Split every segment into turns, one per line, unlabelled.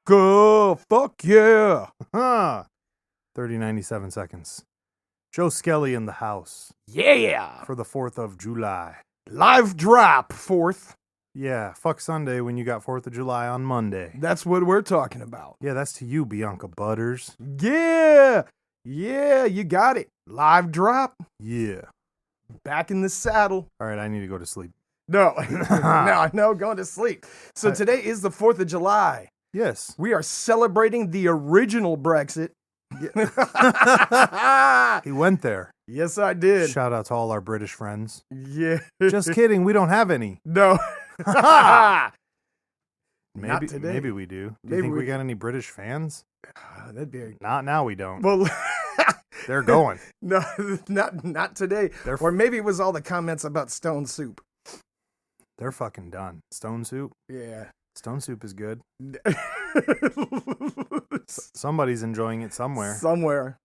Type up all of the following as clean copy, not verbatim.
Go, fuck yeah.
97 seconds. Joe Skelly in the house
Yeah.
for the 4th of July.
Live drop, 4th.
Yeah, fuck Sunday when you got 4th of July on Monday.
That's what we're talking about.
Yeah, that's to you, Bianca Butters.
Yeah. Yeah, you got it. Live drop.
Yeah.
Back in the saddle.
All right, I need to go to sleep.
No. No, going to sleep. So today is the 4th of July.
Yes.
We are celebrating the original Brexit.
He went there.
Yes, I did.
Shout out to all our British friends.
Yeah.
Just kidding, we don't have any.
No.
Maybe
today.
Maybe we do. Do
Maybe
you think
we-
we got any British fans?
That'd be
Not now, we don't.
well.
They're going.
No, not today. Or maybe it was all the comments about Stone Soup.
They're fucking done. Stone Soup?
Yeah.
Stone Soup is good. Somebody's enjoying it somewhere.
Somewhere.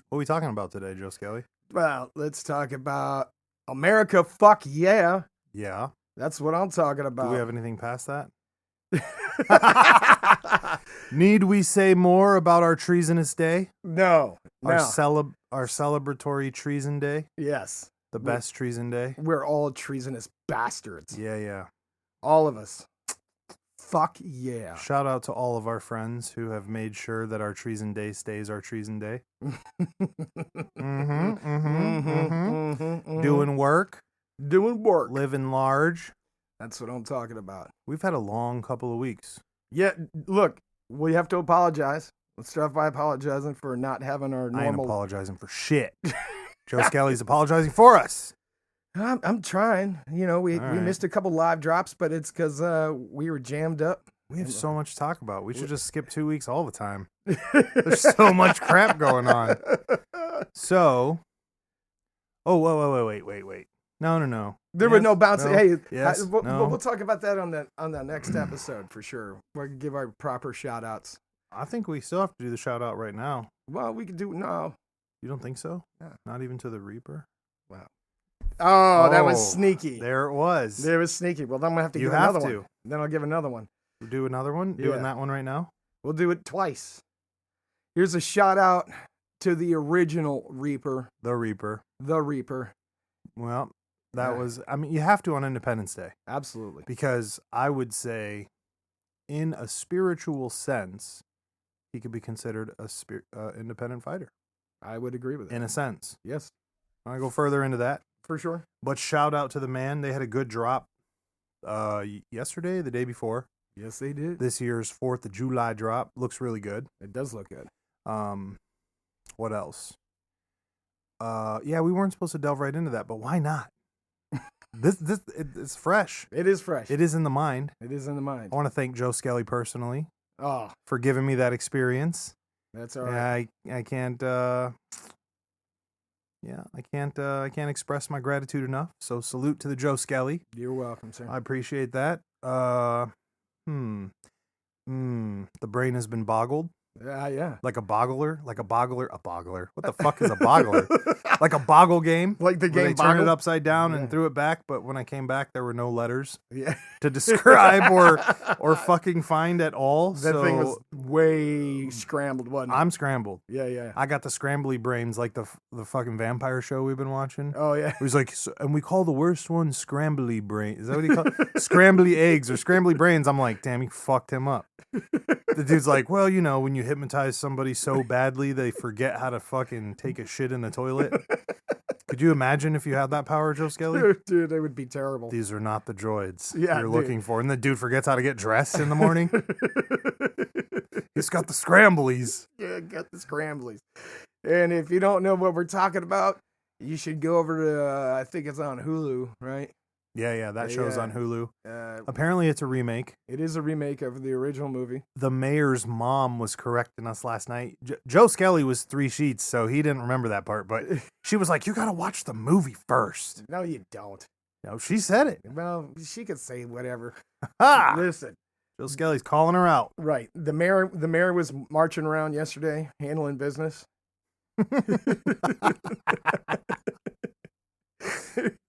What are we talking about today, Joe Skelly?
Well, let's talk about America. Fuck yeah.
Yeah.
That's what I'm talking about.
Do we have anything past that? Need we say more about our treasonous day?
No.
Our celebratory treason day?
Yes.
The best treason day?
We're all treasonous bastards.
Yeah.
All of us. Fuck yeah.
Shout out to all of our friends who have made sure that our treason day stays our treason day. Doing work.
Doing work.
Living large.
That's what I'm talking about.
We've had a long couple of weeks.
Yeah, look, we have to apologize. Let's start by apologizing for not having our
I ain't
normal...
apologizing for shit. Joe Skelly's apologizing for us.
I'm trying. You know, we missed a couple live drops, but it's because we were jammed up.
We have so much to talk about. We should just skip 2 weeks all the time. There's so much crap going on. So, wait. No.
There were no bouncing.
No,
Hey,
yes,
we'll talk about that on the next episode for sure. We'll give our proper shout outs.
I think we still have to do the shout out right now.
Well, we could do no.
You don't think so?
Yeah.
Not even to the Reaper?
Wow. Oh, that was sneaky.
There it was.
There was sneaky. Well, then I'm going to have to give another one. Then I'll give another one.
Do another one?
Yeah.
Doing that one right now?
We'll do it twice. Here's a shout out to the original Reaper.
The Reaper.
The Reaper.
Well, that was, I mean, you have to on Independence Day.
Absolutely.
Because I would say, in a spiritual sense, he could be considered a independent fighter.
I would agree with that.
In a sense.
Yes.
I go further into that.
For sure.
But shout out to the man. They had a good drop yesterday, the day before.
Yes, they did.
This year's 4th of July drop. Looks really good.
It does look good.
What else? Yeah, we weren't supposed to delve right into that, but why not? It's fresh.
It is fresh.
It is in the mind.
It is in the mind.
I want to thank Joe Skelly personally.
Oh,
for giving me that experience.
That's all right.
I can't. I can't express my gratitude enough. So salute to the Joe Skelly.
You're welcome, sir.
I appreciate that. The brain has been boggled.
Yeah.
Like a boggler. A boggler. What the fuck is a boggler? Like a boggle game.
Like the game
they
Boggle?
turned it upside down and threw it back, but when I came back, there were no letters to describe or fucking find at all.
That thing was way scrambled, wasn't it?
I'm scrambled.
Yeah.
I got the scrambly brains like the fucking vampire show we've been watching.
Oh, yeah.
It was like, and we call the worst one scrambly brain. Is that what he called it? Scrambly eggs or scrambly brains. I'm like, damn, he fucked him up. The dude's like, well, you know, when you hypnotize somebody so badly, they forget how to fucking take a shit in the toilet. Could you imagine if you had that power, Joe Skelly?
Dude, it would be terrible.
These are not the droids
you're
looking for. And the dude forgets how to get dressed in the morning. He's got the scramblies.
Yeah, got the scramblies. And if you don't know what we're talking about, you should go over to, I think it's on Hulu, right?
Yeah, that show's on Hulu.
Apparently,
it's a remake.
It is a remake of the original movie.
The mayor's mom was correcting us last night. Joe Skelly was 3 sheets, so he didn't remember that part. But she was like, you got to watch the movie first.
No, you don't.
No, she said it.
Well, she could say whatever.
Listen. Joe Skelly's calling her out.
Right. The mayor was marching around yesterday, handling business.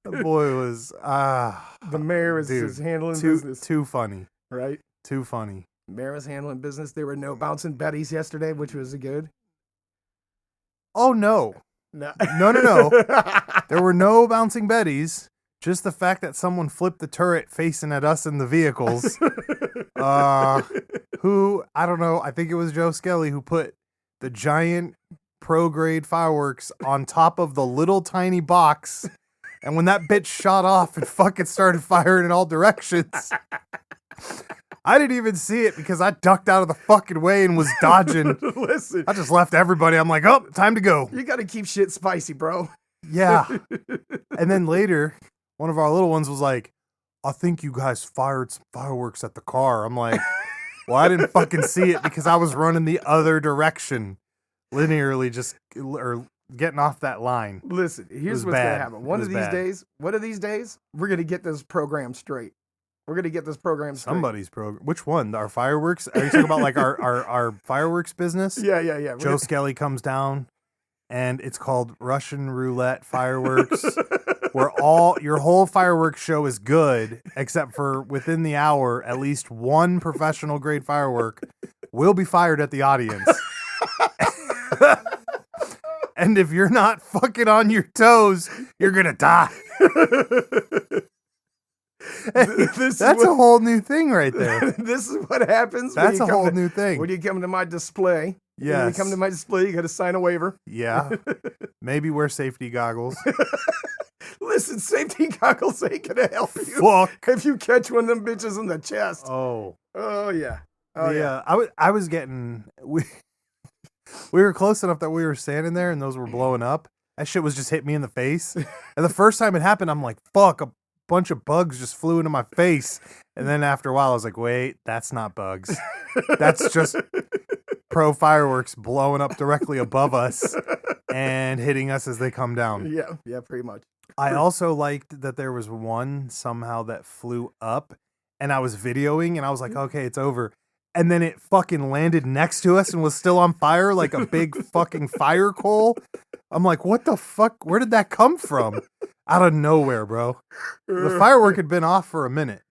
The boy was
the mayor was just handling business.
Too funny.
Right?
Too funny.
Mayor was handling business. There were no bouncing Bettys yesterday, which was good.
Oh, no.
No.
No. There were no bouncing Bettys. Just the fact that someone flipped the turret facing at us in the vehicles. Who, I don't know, I think it was Joe Skelly who put the giant pro-grade fireworks on top of the little tiny box. And when that bitch shot off, it fucking started firing in all directions. I didn't even see it because I ducked out of the fucking way and was dodging.
Listen.
I just left everybody. I'm like, oh, time to go.
You got to keep shit spicy, bro.
Yeah. And then later, one of our little ones was like, I think you guys fired some fireworks at the car. I'm like, well, I didn't fucking see it because I was running the other direction, linearly or getting off that line.
Listen, here's what's going to happen. One of these days, we're going to get this program straight. We're going to get this program straight.
Somebody's program. Which one? Our fireworks? Are you talking about like our fireworks business?
Yeah.
Joe Skelly comes down and it's called Russian Roulette Fireworks, where your whole fireworks show is good, except for within the hour, at least one professional grade firework will be fired at the audience. And if you're not fucking on your toes, you're going to die. That's a whole new thing right there.
This is what happens.
That's a whole new thing.
When you come to my display.
Yes.
When you come to my display, you got to sign a waiver.
Yeah. Maybe wear safety goggles.
Listen, safety goggles ain't going to help you.
Fuck.
If you catch one of them bitches in the chest.
Oh.
Oh, yeah.
I was getting... We were close enough that we were standing there and those were blowing up. That shit was just hit me in the face. And the first time it happened, I'm like, fuck, a bunch of bugs just flew into my face. And then after a while, I was like, wait, that's not bugs. That's just pro fireworks blowing up directly above us and hitting us as they come down.
Yeah, pretty much.
I also liked that there was one somehow that flew up and I was videoing and I was like, okay, it's over. And then it fucking landed next to us and was still on fire like a big fucking fire coal. I'm like, what the fuck? Where did that come from? Out of nowhere, bro. The firework had been off for a minute.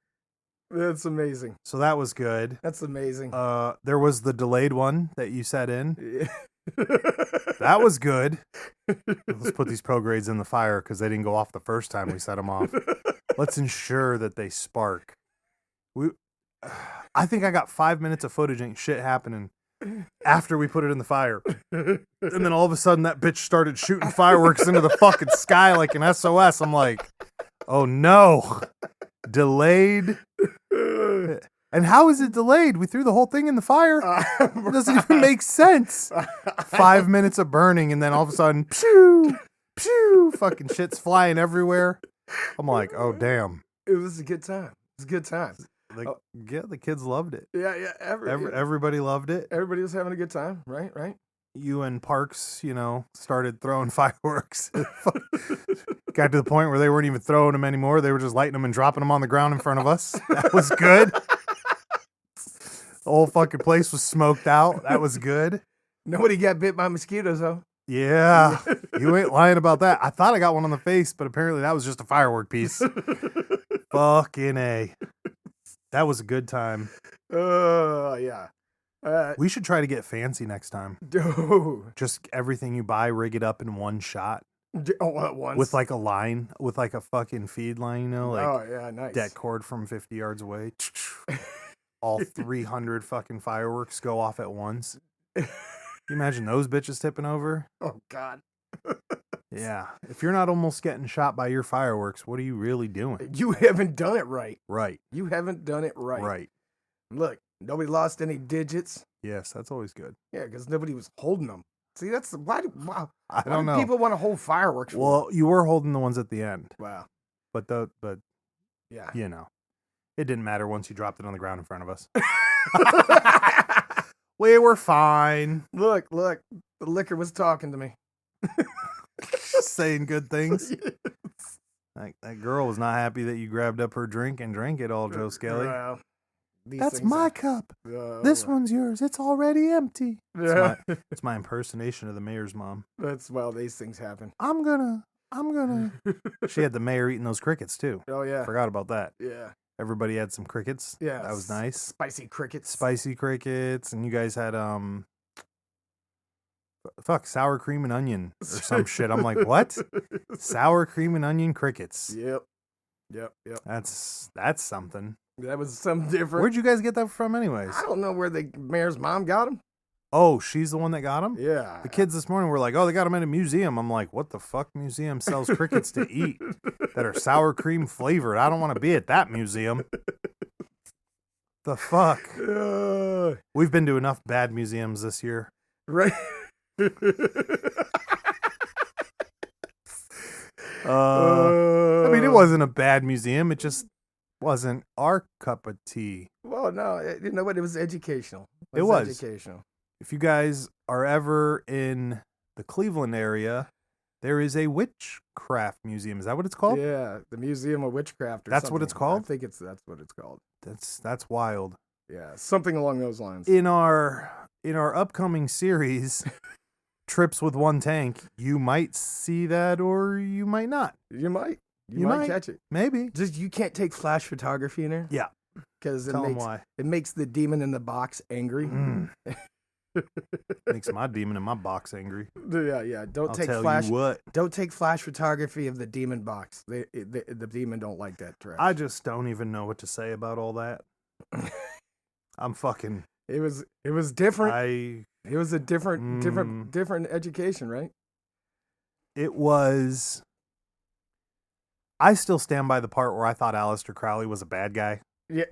That's amazing.
So that was good.
That's amazing.
There was the delayed one that you set in. That was good. Let's put these progrades in the fire because they didn't go off the first time we set them off. Let's ensure that they spark. I think I got 5 minutes of footage and shit happening after we put it in the fire. And then all of a sudden that bitch started shooting fireworks into the fucking sky like an SOS. I'm like, oh no. Delayed. And how is it delayed? We threw the whole thing in the fire. It doesn't even make sense. 5 minutes of burning and then all of a sudden, pew, pew, fucking shit's flying everywhere. I'm like, oh damn.
It was a good time. It was a good time.
Yeah, the kids loved it.
Yeah.
Everybody loved it.
Everybody was having a good time, right?
You and Parks, started throwing fireworks. Got to the point where they weren't even throwing them anymore. They were just lighting them and dropping them on the ground in front of us. That was good. The whole fucking place was smoked out. That was good.
Nobody got bit by mosquitoes, though.
Yeah. You ain't lying about that. I thought I got one on the face, but apparently that was just a firework piece. Fucking A. That was a good time.
Yeah.
We should try to get fancy next time.
Dude.
Just everything you buy, rig it up in one shot.
All at once?
With like a line, with like a fucking feed line, like
oh, yeah, nice.
Det cord from 50 yards away. All 300 fucking fireworks go off at once. Can you imagine those bitches tipping over?
Oh, God.
Yeah. If you're not almost getting shot by your fireworks, what are you really doing?
You haven't done it right.
Right.
You haven't done it right.
Right.
Look, nobody lost any digits.
Yes, that's always good.
Yeah, because nobody was holding them. See, that's why. Wow.
I don't know.
People want to hold fireworks.
Well, you were holding the ones at the end.
Wow.
But yeah, it didn't matter once you dropped it on the ground in front of us. We were fine.
Look, the liquor was talking to me.
Saying good things. Yes. That girl was not happy that you grabbed up her drink and drank it all, Joe Skelly.
Well,
that's my cup. This one's yours. It's already empty.
Yeah.
It's my impersonation of the mayor's mom.
These things happen.
I'm gonna. She had the mayor eating those crickets too.
Oh yeah.
Forgot about that.
Yeah.
Everybody had some crickets.
Yeah,
That was nice.
Spicy crickets.
Spicy crickets, and you guys had sour cream and onion or some shit. I'm like, what? Sour cream and onion crickets.
Yep.
That's something.
That was something different.
Where'd you guys get that from, anyways?
I don't know where the mayor's mom got them.
Oh, she's the one that got them?
Yeah.
The kids this morning were like, oh, they got them at a museum. I'm like, what the fuck museum sells crickets to eat that are sour cream flavored? I don't want to be at that museum. The fuck? We've been to enough bad museums this year.
Right.
I mean, it wasn't a bad museum. It just wasn't our cup of tea.
Well, no, you know what? It was educational.
It was
educational.
If you guys are ever in the Cleveland area, there is a witchcraft museum. Is that what it's called?
Yeah, the Museum of Witchcraft.
That's what it's called?
I think that's what it's called.
That's wild.
Yeah, something along those lines.
In our upcoming series, Trips with One Tank, you might see that or you might not.
You might catch it.
Maybe.
Just you can't take flash photography in there.
Yeah.
Because
why.
It makes the demon in the box angry.
Makes my demon in my box angry.
Yeah. Don't take flash photography of the demon box. The demon don't like that trash.
I just don't even know what to say about all that. I'm fucking.
It was different. It was a different education, right?
It was. I still stand by the part where I thought Aleister Crowley was a bad guy.
Yeah.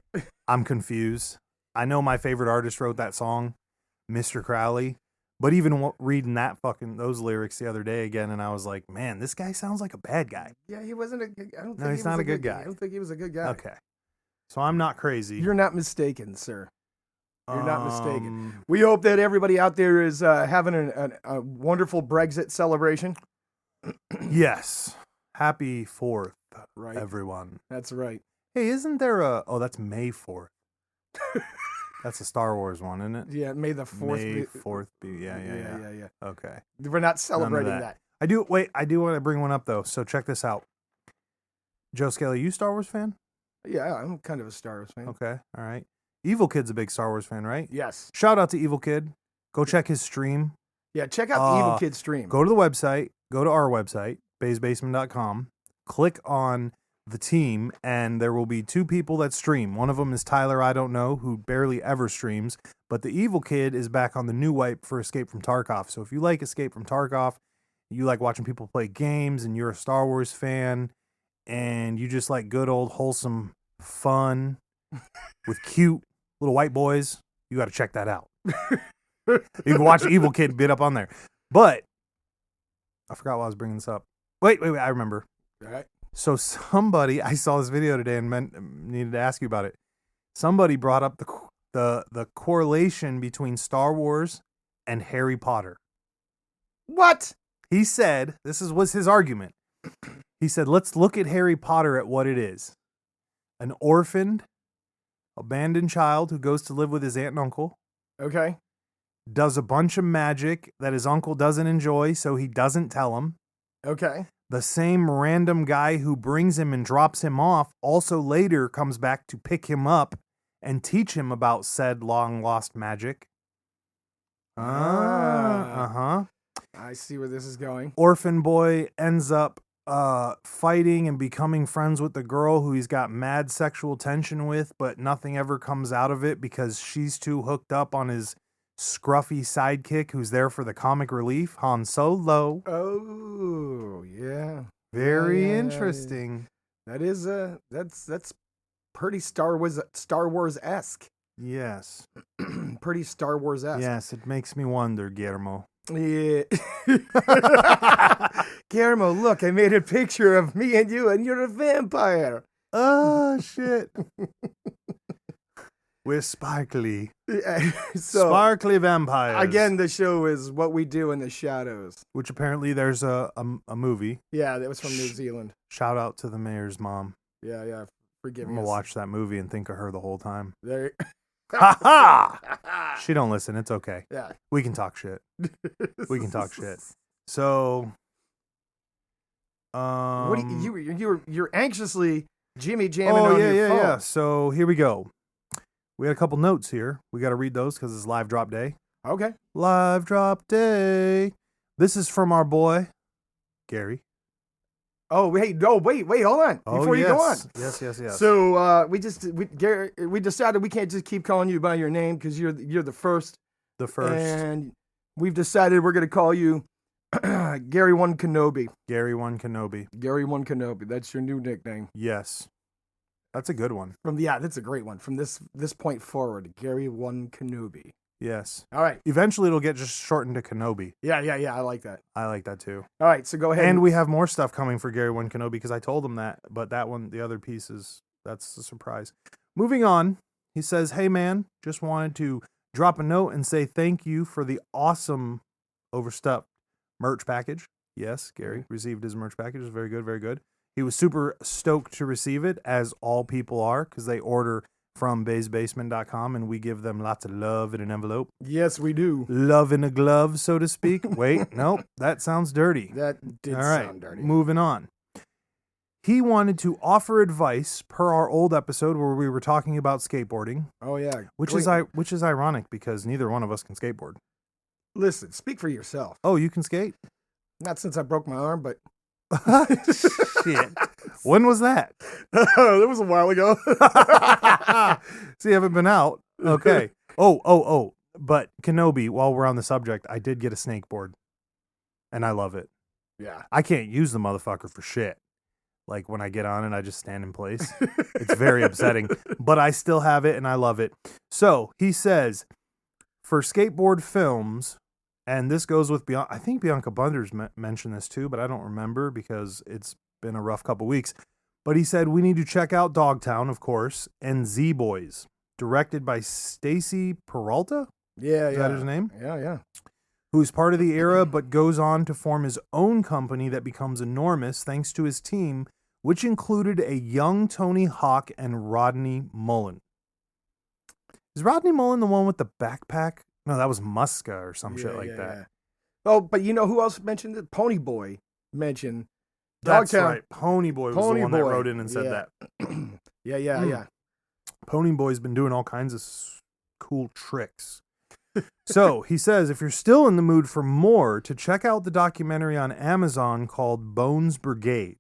I'm confused. I know my favorite artist wrote that song, Mr. Crowley, but even reading those lyrics the other day again, and I was like, man, this guy sounds like a bad guy.
Yeah, he wasn't a good guy.
No, he's not a good guy.
I don't think he was a good guy.
Okay. So I'm not crazy.
You're not mistaken, sir. You're not mistaken. We hope that everybody out there is having a wonderful Brexit celebration.
Yes. Happy 4th,
right,
everyone.
That's right.
Hey, isn't there that's May 4th. That's a Star Wars one, isn't it?
Yeah, May the 4th.
May 4th be, yeah. Okay.
We're not celebrating that.
I do want to bring one up, though, so check this out. Joe Skelly, you Star Wars fan?
Yeah, I'm kind of a Star Wars fan.
Okay, all right. Evil Kid's a big Star Wars fan, right?
Yes.
Shout out to Evil Kid. Go check his stream.
Yeah, check out the Evil Kid stream.
Go to the website. Go to our website, baysbasement.com. Click on the team, and there will be 2 people that stream. One of them is Tyler, I don't know, who barely ever streams. But the Evil Kid is back on the new wipe for Escape from Tarkov. So if you like Escape from Tarkov, you like watching people play games, and you're a Star Wars fan, and you just like good old wholesome fun with cute little white boys, you got to check that out. You can watch Evil Kid bit up on there. But I forgot why I was bringing this up. Wait, I remember.
All right.
So I saw this video today and needed to ask you about it. Somebody brought up the correlation between Star Wars and Harry Potter.
What?
He said, was his argument. He said, let's look at Harry Potter at what it is. An orphaned, abandoned child who goes to live with his aunt and uncle.
Okay.
Does a bunch of magic that his uncle doesn't enjoy, so he doesn't tell him.
Okay.
The same random guy who brings him and drops him off also later comes back to pick him up and teach him about said long-lost magic.
I see where this is going.
Orphan boy ends up fighting and becoming friends with the girl who he's got mad sexual tension with, but nothing ever comes out of it because she's too hooked up on his scruffy sidekick who's there for the comic relief, Han Solo.
Oh, yeah.
Very interesting.
That is that's pretty Star Wars-esque.
Yes.
Pretty Star Wars-esque.
Yes, it makes me wonder, Guillermo.
Yeah. Guillermo, look, I made a picture of me and you, and you're a vampire.
Oh, shit. We're sparkly. Sparkly vampires.
Again, the show is What We Do in the Shadows.
Which apparently there's a movie.
Yeah, that was from New Zealand.
Shout out to the mayor's mom.
Yeah. Forgive me.
I'm going to watch that movie and think of her the whole time.
There.
Ha ha! She don't listen. It's okay.
Yeah.
We can talk shit. So,
what you're anxiously Jimmy jamming on your phone.
Yeah. So here we go. We had a couple notes here. We got to read those because it's live drop day.
Okay.
Live drop day. This is from our boy, Gary.
Oh, wait, hold on. Before you go on.
Yes.
So we decided we can't just keep calling you by your name because you're the first.
The first.
And we've decided we're going to call you Gary One Kenobi.
Gary One Kenobi.
Gary One Kenobi. That's your new nickname.
Yes. That's a good one.
That's a great one. From this point forward, Gary One Kenobi.
Yes.
All right.
Eventually it'll get just shortened to Kenobi.
Yeah. I like that.
I like that too.
All right. So go ahead.
And we have more stuff coming for Gary One Kenobi because I told him that. But that one, the other piece that's a surprise. Moving on. He says, hey man, just wanted to drop a note and say thank you for the awesome Overstuffed merch package. Yes, Gary received his merch package. It was very good, very good. He was super stoked to receive it, as all people are, because they order from baysbasement.com, and we give them lots of love in an envelope.
Yes, we do.
Love in a glove, so to speak. Wait, nope, that sounds dirty.
That did sound dirty.
Moving on. He wanted to offer advice per our old episode where we were talking about skateboarding.
Oh, yeah.
Which is ironic because neither one of us can skateboard.
Listen, speak for yourself.
Oh, you can skate?
Not since I broke my arm, but...
Shit. When was that?
That was a while ago.
See, you haven't been out. Okay. Oh. But Kenobi, while we're on the subject, I did get a snakeboard. And I love it.
Yeah.
I can't use the motherfucker for shit. Like when I get on it, I just stand in place. It's very upsetting. But I still have it and I love it. So he says, for skateboard films, and this goes with I think Bianca Bunders mentioned this too, but I don't remember because it's been a rough couple weeks. But he said, we need to check out Dogtown, of course, and Z-Boys, directed by Stacy Peralta. Is that his name?
Yeah.
Who's part of the era, but goes on to form his own company that becomes enormous thanks to his team, which included a young Tony Hawk and Rodney Mullen. Is Rodney Mullen the one with the backpack? No, that was Muska or some shit like that.
Yeah. Oh, but you know who else mentioned it? Pony Boy mentioned
That's
Dogtown.
right. Pony Boy was the one that wrote in and said that.
Yeah.
Pony Boy's been doing all kinds of cool tricks. So he says, if you're still in the mood for more, to check out the documentary on Amazon called Bones Brigade.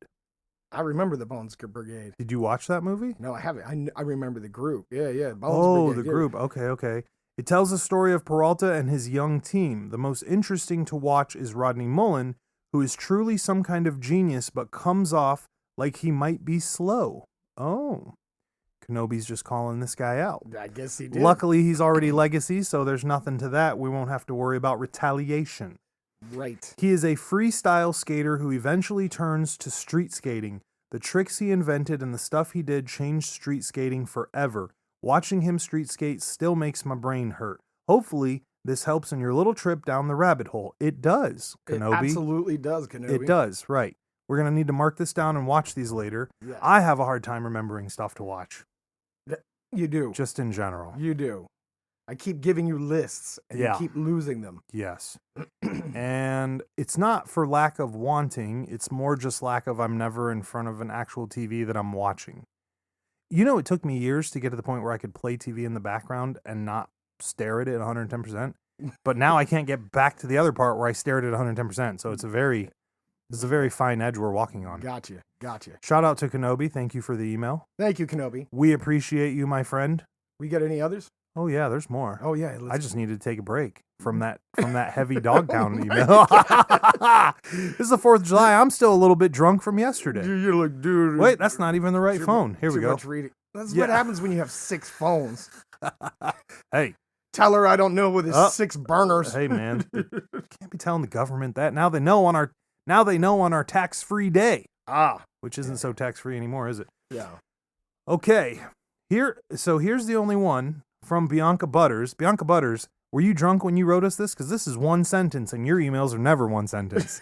I remember the Bones Brigade.
Did you watch that movie?
No, I haven't. I remember the group. Yeah.
Bones Brigade. The group. Okay. It tells the story of Peralta and his young team. The most interesting to watch is Rodney Mullen, who is truly some kind of genius, but comes off like he might be slow. Oh. Kenobi's just calling this guy out.
I guess he did.
Luckily, he's already legacy, so there's nothing to that. We won't have to worry about retaliation.
Right.
He is a freestyle skater who eventually turns to street skating. The tricks he invented and the stuff he did changed street skating forever. Watching him street skate still makes my brain hurt. Hopefully, this helps in your little trip down the rabbit hole. It does, Kenobi.
It absolutely does, Kenobi.
It does, right. We're going to need to mark this down and watch these later.
Yes.
I have a hard time remembering stuff to watch.
You do.
Just in general.
You do. I keep giving you lists, and you keep losing them.
Yes. And it's not for lack of wanting. It's more just lack of I'm never in front of an actual TV that I'm watching. You know, it took me years to get to the point where I could play TV in the background and not stare at it 110%. But now I can't get back to the other part where I stare at it 110%. So it's a very fine edge we're walking on.
Gotcha.
Shout out to Kenobi. Thank you for the email.
Thank you, Kenobi.
We appreciate you, my friend.
We got any others?
Oh yeah, there's more.
Oh yeah.
I just needed to take a break from that heavy Dogtown email. This is the 4th of July. I'm still a little bit drunk from yesterday.
You're like, dude.
Wait, that's not even the right phone. Here we go.
Much reading. That's what happens when you have 6 phones.
Hey.
Tell her I don't know with his 6 burners.
Hey man, can't be telling the government that. Now they know on our tax-free day. Which isn't so tax-free anymore, is it?
Yeah.
Okay. Here's the only one from Bianca Butters. Bianca Butters, were you drunk when you wrote us this? Because this is one sentence, and your emails are never one sentence.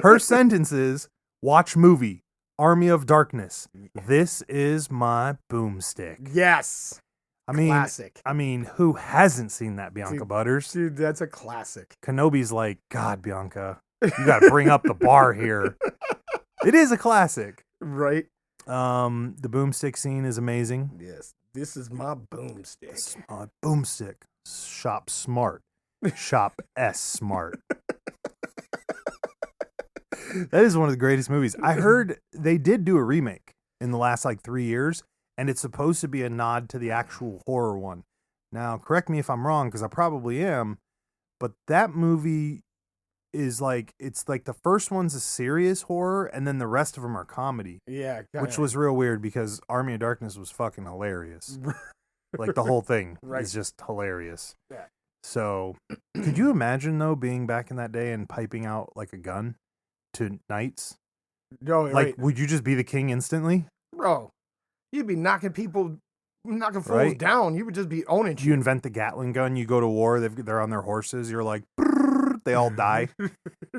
Her sentence is, watch movie, Army of Darkness. This is my boomstick.
Yes. Classic.
I mean, who hasn't seen that, Bianca Butters?
Dude, that's a classic.
Kenobi's like, God, Bianca, you got to bring up the bar here. It is a classic.
Right.
The boomstick scene is amazing.
Yes. This is my boomstick.
Boomstick. Shop smart. Shop S smart. That is one of the greatest movies. I heard they did do a remake in the last 3 years, and it's supposed to be a nod to the actual horror one. Now, correct me if I'm wrong, because I probably am, but that movie is it's the first one's a serious horror, and then the rest of them are comedy.
Yeah.
Which was real weird because Army of Darkness was fucking hilarious. The whole thing is just hilarious.
Yeah.
So, could you imagine, though, being back in that day and piping out a gun to knights?
No,
would you just be the king instantly?
Bro, you'd be knocking fools down. You would just be owning shit.
You invent the Gatling gun, you go to war, they're on their horses, you're like, brrr, they all die.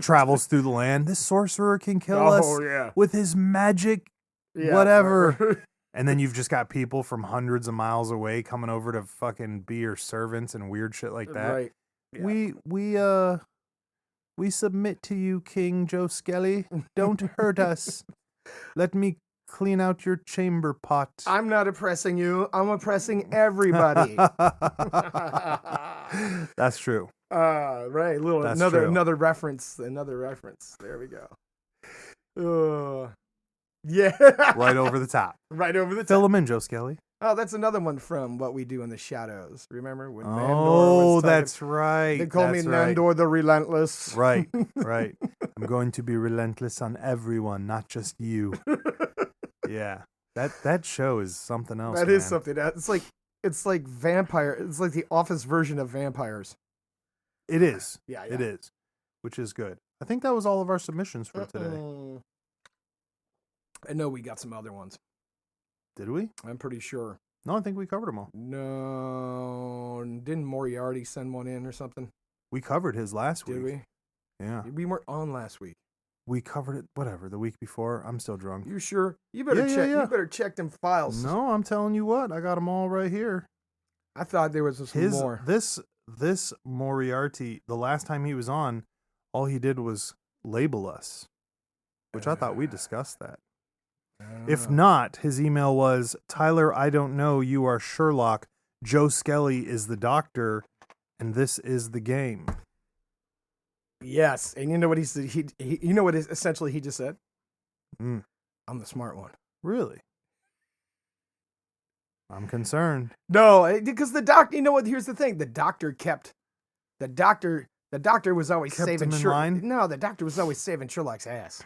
Travels through the land. This sorcerer can kill us with his magic, whatever. And then you've just got people from hundreds of miles away coming over to fucking be your servants and weird shit like that.
Right. Yeah.
We submit to you, King Joe Skelly. Don't hurt us. Let me clean out your chamber pot.
I'm not oppressing you. I'm oppressing everybody.
That's true.
Right. Another reference. There we go. Yeah.
Right over the top.
Right over the top.
Fill them in, Joe Skelly.
Oh, that's another one from What We Do in the Shadows. Remember when Nandor was
that's right.
They call me Nandor the Relentless.
Right. I'm going to be relentless on everyone, not just you. Yeah. That show is something else.
That is something. It's like vampire. It's like the Office version of vampires.
It is.
Yeah.
It is. Which is good. I think that was all of our submissions for today.
I know we got some other ones.
Did we?
I'm pretty sure.
No, I think we covered them all.
No, didn't Moriarty send one in or something?
We covered his last week.
Did we?
Yeah.
We weren't on last week.
We covered it, the week before. I'm still drunk.
You sure? You better check. Yeah. You better check them files.
No, I'm telling you what. I got them all right here.
I thought there was some more.
This Moriarty, the last time he was on, all he did was label us, which I thought we discussed that. If not, his email was, Tyler, I don't know. You are Sherlock. Joe Skelly is the doctor, and this is the game.
Yes, and you know what he said? You know what essentially he just said?
I'm
the smart one.
Really? I'm concerned.
No, because the doctor. You know what? Here's the thing: the doctor was always saving Sherlock. No, the doctor was always saving Sherlock's ass.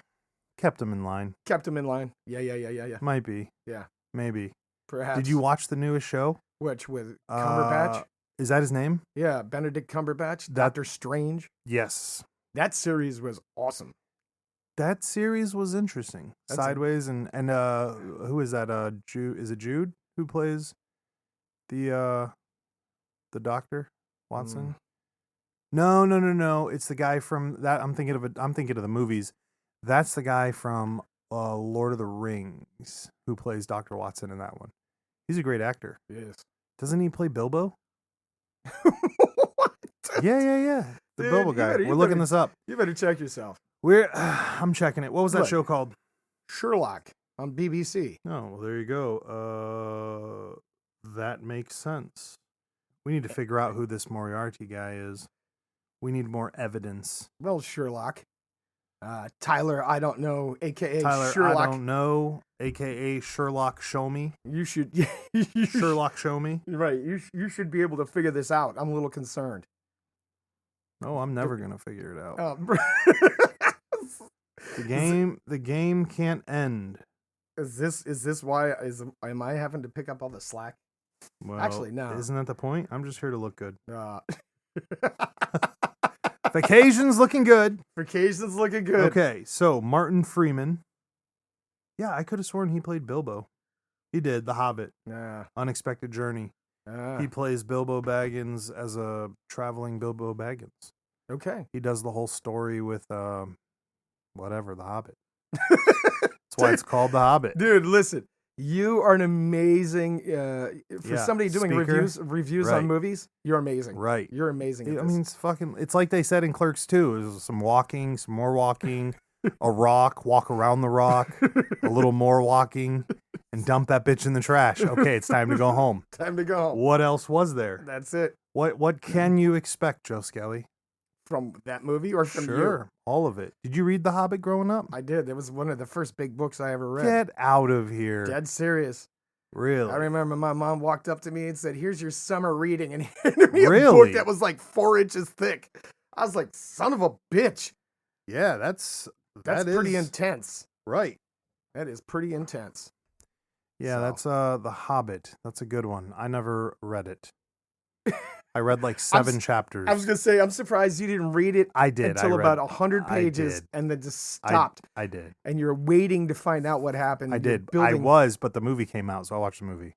Kept him in line.
Yeah.
Might be.
Yeah.
Maybe.
Perhaps.
Did you watch the newest show?
Which, with Cumberbatch?
Is that his name?
Yeah, Benedict Cumberbatch. Doctor Strange.
Yes.
That series was awesome.
That series was interesting. Sideways and who is that? Jude? Is it Jude who plays the Doctor Watson? No. It's the guy from that. I'm thinking of the movies. That's the guy from Lord of the Rings who plays Dr. Watson in that one. He's a great actor.
Yes.
Doesn't he play Bilbo?
What?
Yeah. The Bilbo guy. We're looking this up.
You better check yourself.
I'm checking it. What was that show called?
Sherlock on BBC.
Oh, well, there you go. That makes sense. We need to figure out who this Moriarty guy is. We need more evidence.
Well, Sherlock. Tyler, I don't know, a.k.a.
Tyler,
Sherlock.
I don't know, a.k.a. Sherlock, show me.
You should...
Sherlock, show me.
Right. You should be able to figure this out. I'm a little concerned.
No, I'm never going to figure it out.
The
game can't end.
Is this why am I having to pick up all the slack?
Well,
actually, no.
Isn't that the point? I'm just here to look good. Vacation's looking good. Okay, so Martin Freeman. Yeah, I could have sworn he played Bilbo. He did, The Hobbit.
Yeah.
Unexpected Journey. He plays Bilbo Baggins as a traveling Bilbo Baggins.
Okay.
He does the whole story with, The Hobbit. That's why it's called The Hobbit.
Dude, listen. You are an amazing somebody doing reviews on movies. You're amazing.
Right.
You're amazing.
I mean, it's like they said in Clerks 2. It was some walking, some more walking, a rock, walk around the rock, a little more walking, and dump that bitch in the trash. Okay, it's time to go home.
Time to go home.
What else was there?
That's it.
What can you expect, Joe Skelly?
From that movie or from you?
Sure, all of it. Did you read The Hobbit growing up?
I did. It was one of the first big books I ever read.
Get out of here.
Dead serious.
Really?
I remember my mom walked up to me and said, "Here's your summer reading," and handed me a
Really?
book that was like 4 inches thick. I was like, "Son of a bitch."
Yeah, that's
pretty intense.
Right.
That is pretty intense.
Yeah,
So.
that's The Hobbit. That's a good one. I never read it. I read like 7 chapters.
I was gonna say, I'm surprised you didn't read it.
I did.
Until
I read,
about 100 pages,
did.
and then just stopped.
I did.
And you're waiting to find out what happened.
I did.
Building...
I was, but the movie came out, so I watched the movie.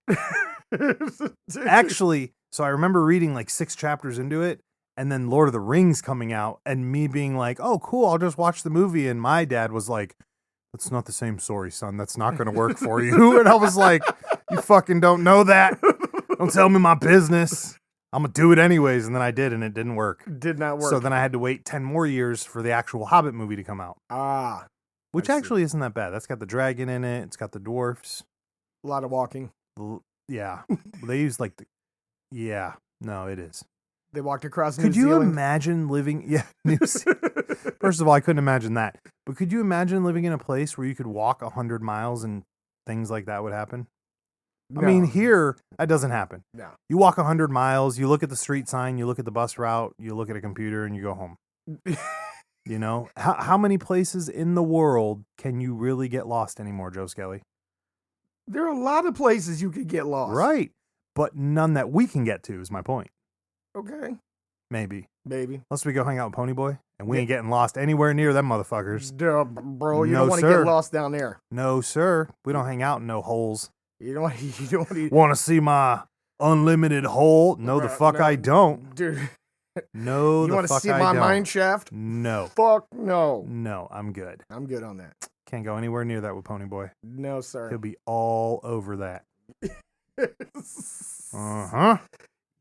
Actually, so I remember reading like 6 chapters into it, and then Lord of the Rings coming out, and me being like, "Oh, cool! I'll just watch the movie." And my dad was like, "That's not the same story, son. That's not going to work for you." And I was like, "You fucking don't know that. Don't tell me my business. I'm going to do it anyways." And then I did, and it didn't work.
Did not work.
So then I had to wait 10 more years for the actual Hobbit movie to come out.
Ah.
Which actually isn't that bad. That's got the dragon in it. It's got the dwarfs.
A lot of walking.
Yeah. They use like yeah. No, it is.
They walked across New
Could you
Zealand.
imagine living... Yeah. First of all, I couldn't imagine that. But could you imagine living in a place where you could walk 100 miles and things like that would happen?
No.
I mean, here, that doesn't happen.
No.
You walk 100 miles, you look at the street sign, you look at the bus route, you look at a computer, and you go home. You know? How many places in the world can you really get lost anymore, Joe Skelly?
There are a lot of places you could get lost.
Right. But none that we can get to is my point.
Okay.
Maybe.
Maybe.
Unless we go hang out with Ponyboy, and we ain't getting lost anywhere near them motherfuckers.
Duh, bro, you
No,
don't want to
sir.
get lost down there.
No, sir. We don't hang out in no holes.
You don't want to...
Want to see my unlimited hole? No, the fuck
no,
I don't.
Dude.
No,
You
the
want to
fuck
see
I
my
don't.
mine shaft?
No.
Fuck no.
No, I'm good.
I'm good on that.
Can't go anywhere near that with Ponyboy.
No, sir.
He'll be all over that. Uh-huh.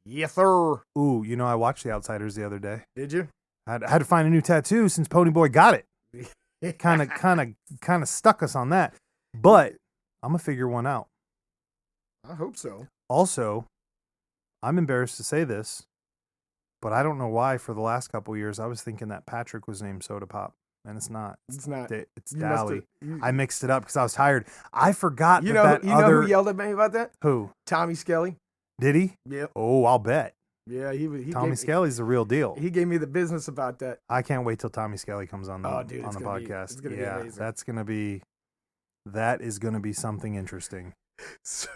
Yes, sir.
Ooh, you know, I watched The Outsiders the other day.
Did you?
I had to find a new tattoo since Ponyboy got it. Kind of stuck us on that. But I'm going to figure one out.
I hope so.
Also, I'm embarrassed to say this, but I don't know why for the last couple of years I was thinking that Patrick was named Soda Pop, and it's not.
It's not.
It's
You must
Dally.
have-
I mixed it up because I was tired. I forgot
You
that
know
other...
who yelled at me about that?
Who?
Tommy Skelly.
Did he?
Yep.
Oh, I'll bet.
Yeah, he
Tommy
gave,
Skelly's the real deal.
He gave me the business about that.
I can't wait till Tommy Skelly comes on the,
Oh, dude,
on
it's
the
gonna be-
podcast.
it's gonna be
yeah,
amazing.
that is gonna be something interesting.
So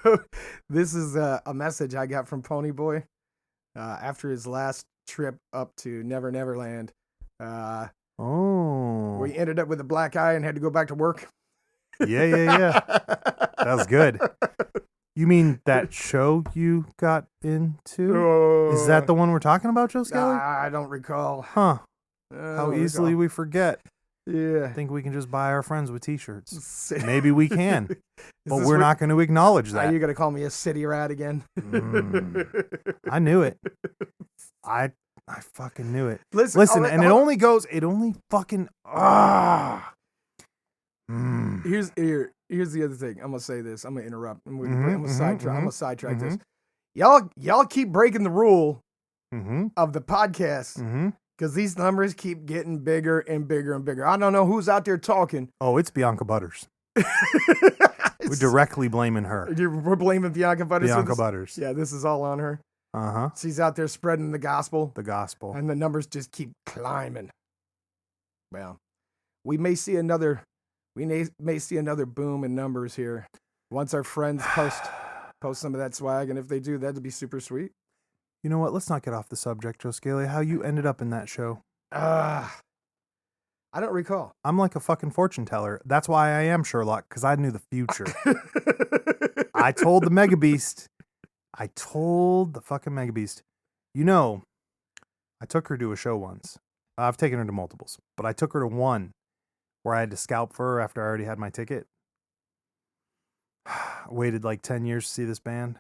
this is a message I got from Ponyboy after his last trip up to Never Neverland.
Oh,
Where he ended up with a black eye and had to go back to work.
yeah. That was good. You mean that show you got into? Is that the one we're talking about, Joe Skelly?
I don't recall.
Huh.
I
How
don't
easily
recall.
we forget.
Yeah.
I think we can just buy our friends with t-shirts.
Is
Maybe we can, but
this
we're
what-
not going to acknowledge
Are
that.
you gonna call me a city rat again?
I knew it. I fucking knew it.
Listen,
Listen,
all right,
and it
hold-
only fucking
Here's the other thing. I'm gonna say this. I'm gonna interrupt. I'm
Mhm,
gonna sidetrack this. Y'all keep breaking the rule
Mm-hmm.
of the podcast
Mm-hmm.
because these numbers keep getting bigger and bigger and bigger. I don't know who's out there talking.
Oh, it's Bianca Butters. We're directly blaming her.
We're blaming Bianca Butters.
Bianca Butters.
Yeah, this is all on her.
Uh-huh.
She's out there spreading the gospel,
The gospel.
and the numbers just keep climbing. Well, we may see another boom in numbers here once our friends post some of that swag, and if they do, that'd be super sweet.
You know what? Let's not get off the subject, Joe Scalia. How you ended up in that show?
I don't recall.
I'm like a fucking fortune teller. That's why I am Sherlock, because I knew the future. I told the Mega Beast. I told the fucking Mega Beast. You know, I took her to a show once. I've taken her to multiples, but I took her to one where I had to scalp for her after I already had my ticket. Waited like 10 years to see this band.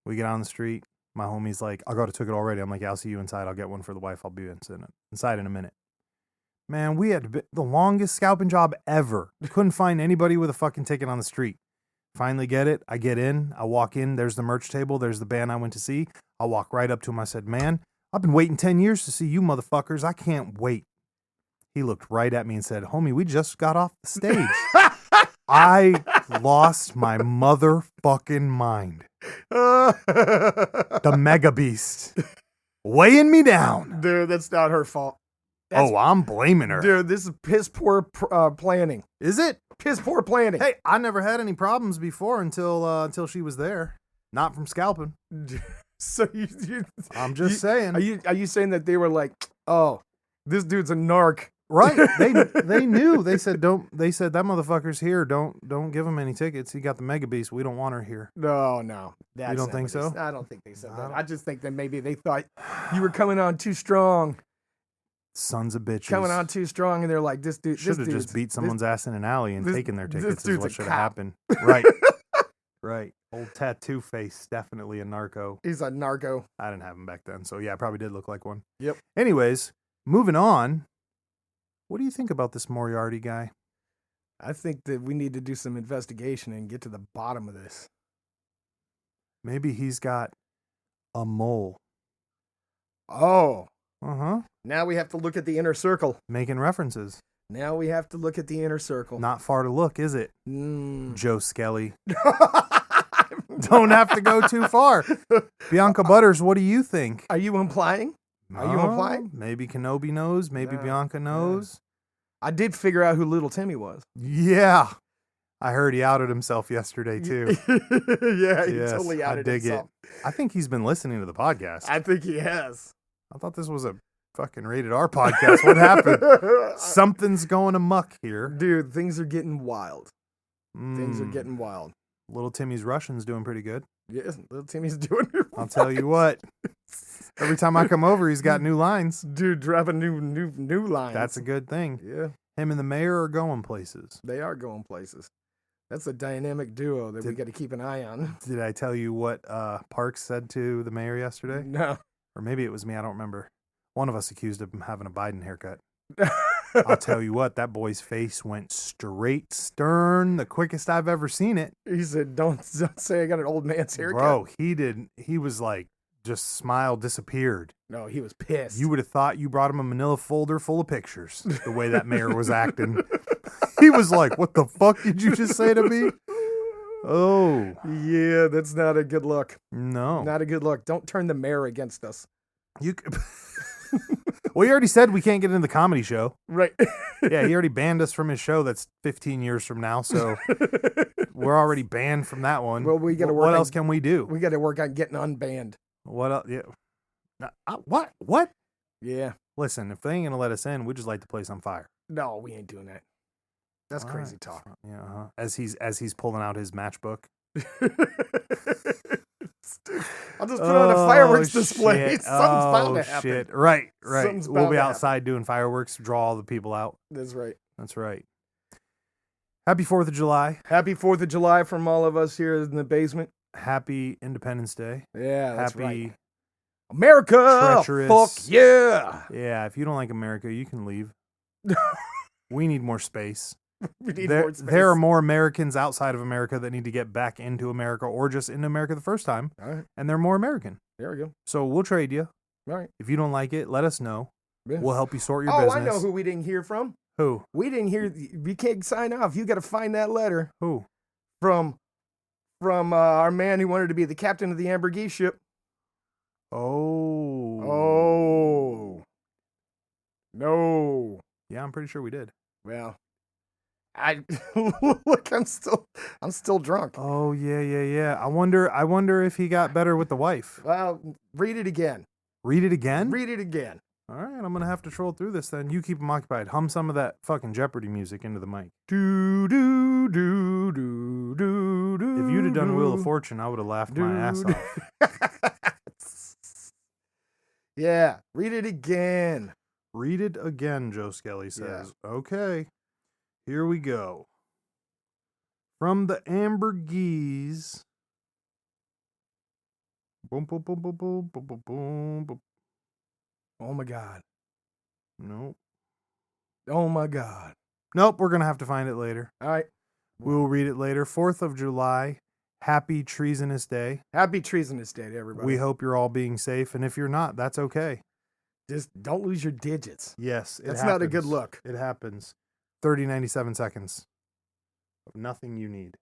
We get on the street. My homie's like, I got a ticket already. I'm like, yeah, I'll see you inside. I'll get one for the wife. I'll be inside in a minute. Man, we had the longest scalping job ever. Couldn't find anybody with a fucking ticket on the street. Finally get it. I get in. I walk in. There's the merch table. There's the band I went to see. I walk right up to him. I said, man, I've been waiting 10 years to see you motherfuckers. I can't wait. He looked right at me and said, homie, we just got off the stage. I lost my motherfucking mind. The Mega Beast weighing me down.
Dude, that's not her fault.
I'm blaming her.
Dude, this is piss poor planning.
Is it?
Piss poor planning.
Hey, I never had any problems before until she was there. Not from scalping.
So
I'm just saying.
Are you saying that they were like, oh, this dude's a narc?
Right. They knew. They said that motherfucker's here. Don't give him any tickets. He got the Mega Beast. We don't want her here.
No.
You don't think so?
I don't think they said that. I just think that maybe they thought you were coming on too strong.
Sons of bitches.
Coming on too strong, and they're like, this dude
should have just beat someone's ass in an alley and taken their tickets.
Is
what should have happened. Right. Right. Old tattoo face. Definitely a narco.
He's a narco.
I didn't have him back then. So yeah, I probably did look like one.
Yep.
Anyways, moving on. What do you think about this Moriarty guy?
I think that we need to do some investigation and get to the bottom of this.
Maybe he's got a mole.
Oh.
Uh-huh.
Now we have to look at the inner circle.
Making references.
Now we have to look at the inner circle.
Not far to look, is it?
Mm.
Joe Skelly. Don't have to go too far. Bianca Butters, what do you think?
Are you implying? Are you implying?
Maybe Kenobi knows. Maybe Bianca knows.
I did figure out who Little Timmy was.
Yeah. I heard he outed himself yesterday, too.
Yeah, he totally outed himself.
I think he's been listening to the podcast.
I think he has.
I thought this was a fucking rated R podcast. What happened? Something's going amok here.
Dude, things are getting wild. Things are getting wild.
Little Timmy's Russian's doing pretty good.
Yes, Little Timmy's doing it.
I'll tell you what. Every time I come over, he's got new lines.
Dude, dropping new lines.
That's a good thing.
Yeah.
Him and the mayor are going places.
They are going places. That's a dynamic duo that we got to keep an eye on.
Did I tell you what Parks said to the mayor yesterday?
No.
Or maybe it was me. I don't remember. One of us accused him of having a Biden haircut. I'll tell you what, that boy's face went straight stern, the quickest I've ever seen it.
He said, don't say I got an old man's haircut.
Bro, he was like, just smile disappeared.
No, he was pissed.
You would have thought you brought him a manila folder full of pictures, the way that mayor was acting. He was like, what the fuck did you just say to me? Oh.
Yeah, that's not a good look.
No.
Not a good look. Don't turn the mayor against us.
Well, he already said we can't get into the comedy show.
Right.
Yeah, he already banned us from his show that's 15 years from now, so we're already banned from that one.
Well, we got to work.
What else can we do?
We got to work on getting unbanned.
What else? Yeah. What? What?
Yeah.
Listen, if they ain't gonna let us in, we just light the place on fire.
No, we ain't doing that. That's all crazy talk.
Yeah. Uh-huh. As he's pulling out his matchbook.
I'll just put on a fireworks display. Something's bound to happen.
Shit. Right. We'll be
to
outside doing fireworks, draw all the people out.
That's right.
Happy 4th of July.
Happy 4th of July from all of us here in the basement.
Happy Independence Day.
Yeah, that's
Happy
right. America!
Treacherous.
Fuck yeah!
Yeah, if you don't like America, you can leave. We need more space.
More space.
There are more Americans outside of America that need to get back into America or just into America the first time.
All right.
And they're more American.
There we go.
So we'll trade you.
All right.
If you don't like it, let us know.
Yeah.
We'll help you sort your business.
I know who we didn't hear from.
Who?
We didn't hear. We can't sign off. You got to find that letter.
Who?
From our man who wanted to be the captain of the Amber Geese ship.
Oh.
No.
Yeah, I'm pretty sure we did.
Well, look, I'm still drunk.
Oh yeah. I wonder if he got better with the wife.
Well, read it again.
Read it again?
Read it again.
All right, I'm gonna have to troll through this then. You keep him occupied. Hum some of that fucking Jeopardy music into the mic.
Do do do do do do.
If you'd have done Wheel of Fortune, I would have laughed my ass off.
Yeah, read it again.
Read it again, Joe Skelly says. Yeah. Okay, here we go. From the Amber Geese. Boom, boom, boom, boom, boom, boom, boom, boom.
Oh my God.
Nope.
Oh my God.
Nope, we're going to have to find it later.
All right.
We will read it later. 4th of July. Happy Treasonous Day.
Happy Treasonous Day to everybody.
We hope you're all being safe. And if you're not, that's okay.
Just don't lose your digits.
Yes,
That's not a good look.
It happens. 30, 97 seconds of nothing you need.